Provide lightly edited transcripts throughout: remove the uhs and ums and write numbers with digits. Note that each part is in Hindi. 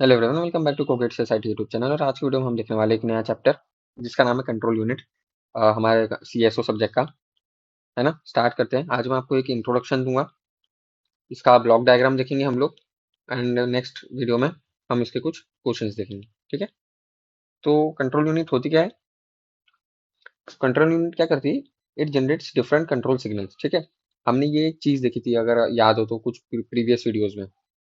Hello everyone, welcome back to Cogate society YouTube channel. और आज की वीडियो में हम देखने वाले एक नया चैप्टर जिसका नाम है कंट्रोल यूनिट, हमारे सीएसओ सब्जेक्ट का। है ना। स्टार्ट करते हैं। आज मैं आपको एक इंट्रोडक्शन दूंगा, इसका ब्लॉक डायग्राम देखेंगे हम लोग, एंड नेक्स्ट वीडियो में हम इसके कुछ क्वेश्चंस देखेंगे। ठीक है। तो कंट्रोल यूनिट होती क्या है? कंट्रोल यूनिट क्या करती है? It generates different control signals. ठीक है। हमने ये चीज देखी थी, अगर याद हो तो, कुछ प्रीवियस वीडियोज में।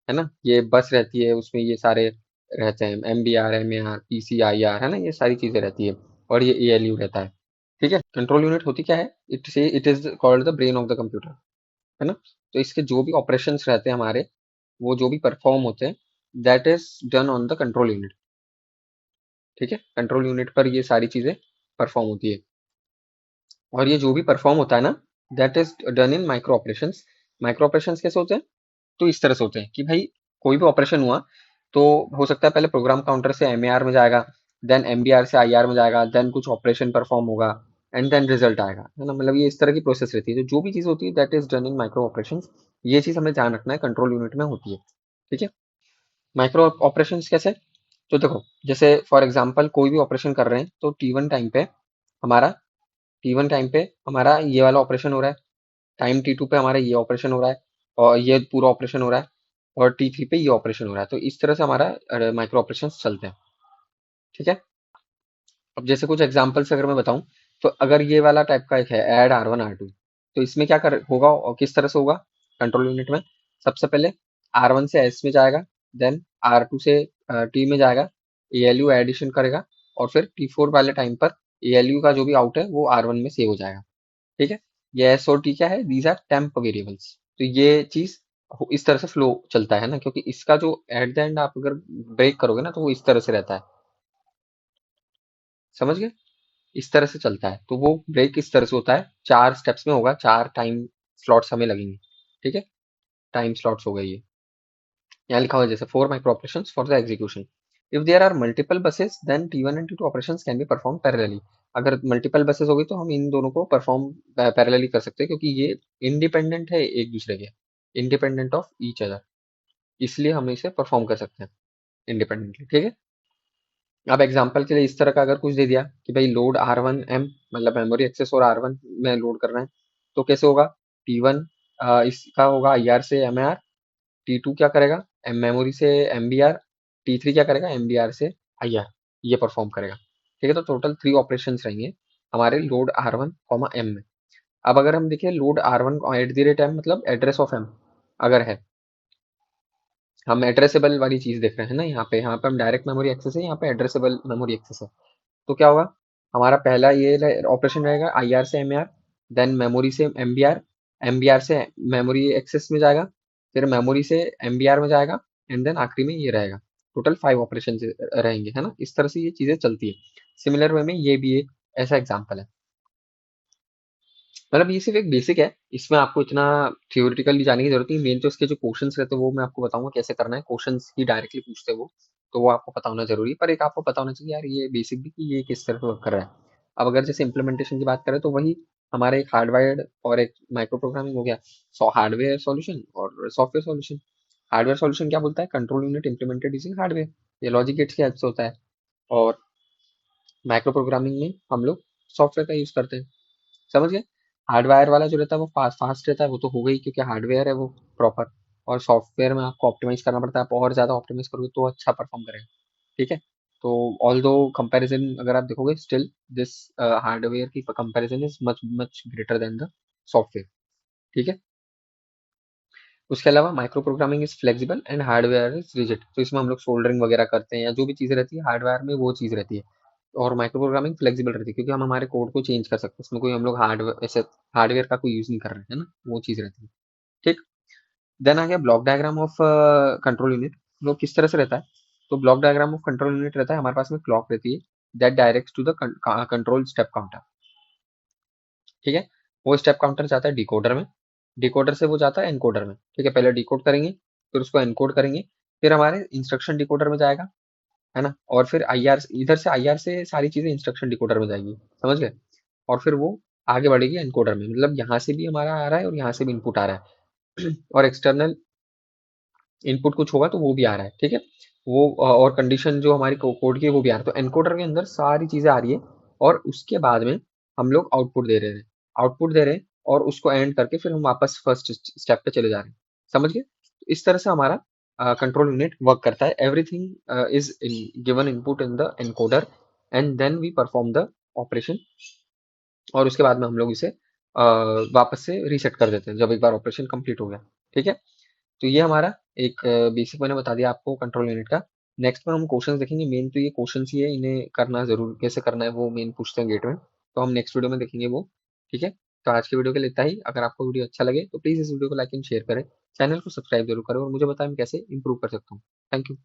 है ना। ये बस रहती है, उसमें ये सारे रहते हैं, MBR, MAR, PCIR, है ना, ये सारी चीजें रहती है। और ये ALU रहता है। ठीक है। कंट्रोल यूनिट होती क्या है? It is called the brain of the computer. है ना। तो इसके जो भी ऑपरेशंस रहते हैं हमारे, वो जो भी परफॉर्म होते हैं, that is done on the control unit. ठीक है। कंट्रोल यूनिट पर ये सारी चीजें परफॉर्म होती है। और ये जो भी परफॉर्म होता है ना, that is done in micro operations. Micro operations कैसे होते हैं? तो इस तरह से होते हैं कि भाई, कोई भी ऑपरेशन हुआ तो हो सकता है पहले प्रोग्राम काउंटर से MAR में जाएगा, देन MBR से IR में जाएगा, देन कुछ ऑपरेशन परफॉर्म होगा, एंड देन रिजल्ट आएगा। है ना। मतलब ये इस तरह की प्रोसेस रहती है। तो जो भी चीज होती है that is done in micro operation, ये चीज हमें ध्यान रखना है, कंट्रोल यूनिट में होती है। ठीक है। माइक्रो ऑपरेशन कैसे? तो देखो, जैसे फॉर एग्जाम्पल कोई भी ऑपरेशन कर रहे हैं तो हमारा टी वन टाइम पे हमारा ये वाला ऑपरेशन हो रहा है, टाइम T2 पे हमारा ये ऑपरेशन हो रहा है, और ये पूरा ऑपरेशन हो रहा है, और T3 पे ये ऑपरेशन हो रहा है। तो इस तरह से हमारा माइक्रो ऑपरेशन चलते हैं। ठीक है। अब जैसे कुछ एग्जांपल्स अगर मैं बताऊं, तो अगर ये वाला टाइप का एक है ऐड R1 R2, तो इसमें क्या कर होगा और किस तरह से होगा? कंट्रोल यूनिट में सबसे पहले R1 से S में जाएगा, देन R2 से T में जाएगा, ALU एडिशन करेगा, और फिर T4 वाले टाइम पर ALU का जो भी आउट है वो R1 में सेव हो जाएगा। ठीक है। ये एस और टी क्या है? These are temp variables. तो ये चीज इस तरह से फ्लो चलता है ना, क्योंकि इसका जो एट द एंड आप अगर ब्रेक करोगे ना, तो वो इस तरह से रहता है। समझ गए? इस तरह से चलता है। तो वो ब्रेक इस तरह से होता है, 4 स्टेप्स में होगा, 4 टाइम स्लॉट्स हमें लगेंगे। ठीक है। टाइम स्लॉट्स हो गए ये। यहाँ लिखा हुआ है जैसे 4 micro operation for the execution. If there are multiple buses then T1 and T2 operations can be perform parallelly. अगर मल्टीपल बसेस होगी तो हम इन दोनों को परफॉर्म पैरेलली कर सकते हैं, क्योंकि ये इंडिपेंडेंट है एक दूसरे के, इंडिपेंडेंट ऑफ ईच अदर, इसलिए हम इसे परफॉर्म कर सकते हैं इंडिपेंडेंटली। ठीक है। अब एग्जांपल के लिए इस तरह का अगर कुछ दे दिया कि भाई लोड R1M, मतलब मेमोरी एक्सेस और R1 में लोड करना है, तो कैसे होगा? T1 इसका होगा IR से MAR, T2 क्या करेगा? मेमोरी से MBR, T3 क्या करेगा? MBR से IR, ये परफॉर्म करेगा। ठीक है। तो टोटल 3 ऑपरेशंस रहेंगे हमारे लोड R1, M में। अब अगर हम देखें लोड R1 @ M, मतलब एड्रेस ऑफ M अगर है, हम एड्रेसेबल वाली चीज देख रहे हैं ना, यहाँ पे हम डायरेक्ट मेमोरी एक्सेस है, यहाँ पे एड्रेसेबल मेमोरी एक्सेस है। तो क्या होगा? हमारा पहला ये ऑपरेशन रहेगा IR से MAR, देन मेमोरी से MBR, MBR से मेमोरी एक्सेस में जाएगा, फिर मेमोरी से MBR में जाएगा, एंड देन आखिरी में ये रहेगा। टोटल 5 ऑपरेशन रहेंगे। है ना। इस तरह से ये चीजें चलती है। सिमिलर वे में ये भी एक ऐसा एग्जाम्पल है। मतलब ये सिर्फ एक बेसिक है, इसमें आपको इतना थियोरिटिकली जाने की जरूरत नहीं। मेन तो इसके जो क्वेश्चंस रहते हैं वो मैं आपको बताऊंगा कैसे करना है। क्वेश्चंस ही डायरेक्टली पूछते हैं वो, तो वो आपको पता होना जरूरी है। पर एक आपको पता होना चाहिए यार, ये बेसिक भी, कि ये किस तरह से वर्क कर रहा है। अब अगर जैसे इम्प्लीमेंटेशन की बात करें, तो वही हमारे एक हार्डवायर्ड और एक माइक्रो प्रोग्रामिंग हो गया। हार्डवेयर सॉल्यूशन और सॉफ्टवेयर सॉल्यूशन। हार्डवेयर सॉल्यूशन क्या बोलता है? Control unit implemented using hardware, ये लॉजिक गेट्स की हेल्प से होता है। और माइक्रो प्रोग्रामिंग में हम लोग सॉफ्टवेयर का यूज करते हैं। समझ गए? हार्डवायर वाला जो रहता है वो फास्ट फास्ट रहता है, वो तो हो गई क्योंकि हार्डवेयर है वो प्रॉपर। और सॉफ्टवेयर में आपको ऑप्टिमाइज करना पड़ता है, आप और ज्यादा ऑप्टिमाइज करोगे तो अच्छा परफॉर्म करेगा। ठीक है। तो ऑल दो कंपेरिजन अगर आप देखोगे, स्टिल दिस हार्डवेयर की comparison is much much greater than the software. ठीक है। उसके अलावा micro programming is flexible and hardware is rigid. तो इसमें हम लोग सोल्डरिंग वगैरह करते हैं, या जो भी चीज़ रहती है हार्डवेयर में वो चीज़ रहती है। और माइक्रो प्रोग्रामिंग फ्लेक्सिबल रहती है, क्योंकि हम हमारे कोड को चेंज कर सकते हैं, उसमें कोई हम लोग हार्डवेयर ऐसे हार्डवेयर का कोई यूज नहीं कर रहे हैं। है ना। वो चीज़ रहती है। ठीक। देन आ गया block diagram of control unit. वो किस तरह से रहता है? तो block diagram of control unit रहता है, हमारे पास में क्लॉक रहती है, that directs to the control step counter. ठीक है। वो स्टेप काउंटर जाता है डिकोडर में, डिकोडर से वो जाता है एनकोडर में। ठीक है। पहले डिकोड करेंगे, फिर उसको एनकोड करेंगे, फिर हमारे इंस्ट्रक्शन डिकोडर में जाएगा। है ना। और फिर IR, इधर से IR से सारी चीजें इंस्ट्रक्शन डिकोडर में जाएगी। समझ गए? और फिर वो आगे बढ़ेगी एनकोडर में, मतलब यहाँ से भी हमारा आ रहा है और यहाँ से भी इनपुट आ रहा है और एक्सटर्नल इनपुट कुछ होगा तो वो भी आ रहा है। ठीक है। वो और कंडीशन जो हमारी कोड की है वो भी आ रहा है। तो एनकोडर के अंदर सारी चीजें आ रही है और उसके बाद में हम लोग आउटपुट दे रहे हैं, आउटपुट दे रहे हैं और उसको एंड करके फिर हम वापस फर्स्ट स्टेप पे चले जा रहे हैं। समझ गए? तो इस तरह से हमारा कंट्रोल यूनिट वर्क करता है। Everything is given input in the encoder and then we perform the operation, और उसके बाद में हम लोग इसे वापस से रीसेट कर देते हैं जब एक बार ऑपरेशन कंप्लीट हो गया। ठीक है? तो ये हमारा एक बेसिक मैंने बता दिया आपको कंट्रोल यूनिट का। नेक्स्ट में हम क्वेश्चंस देखेंगे। मेन तो ये क्वेश्चंस ही है, इन्हें करना जरूर कैसे करना है वो मेन पूछते हैं गेट में, तो हम नेक्स्ट वीडियो में देखेंगे वो। ठीक है? तो आज के वीडियो के लिए इतना ही। अगर आपको वीडियो अच्छा लगे तो प्लीज इस वीडियो को लाइक एंड शेयर करें, चैनल को सब्सक्राइब जरूर करें और मुझे बताएं मैं कैसे इंप्रूव कर सकता हूँ। Thank you.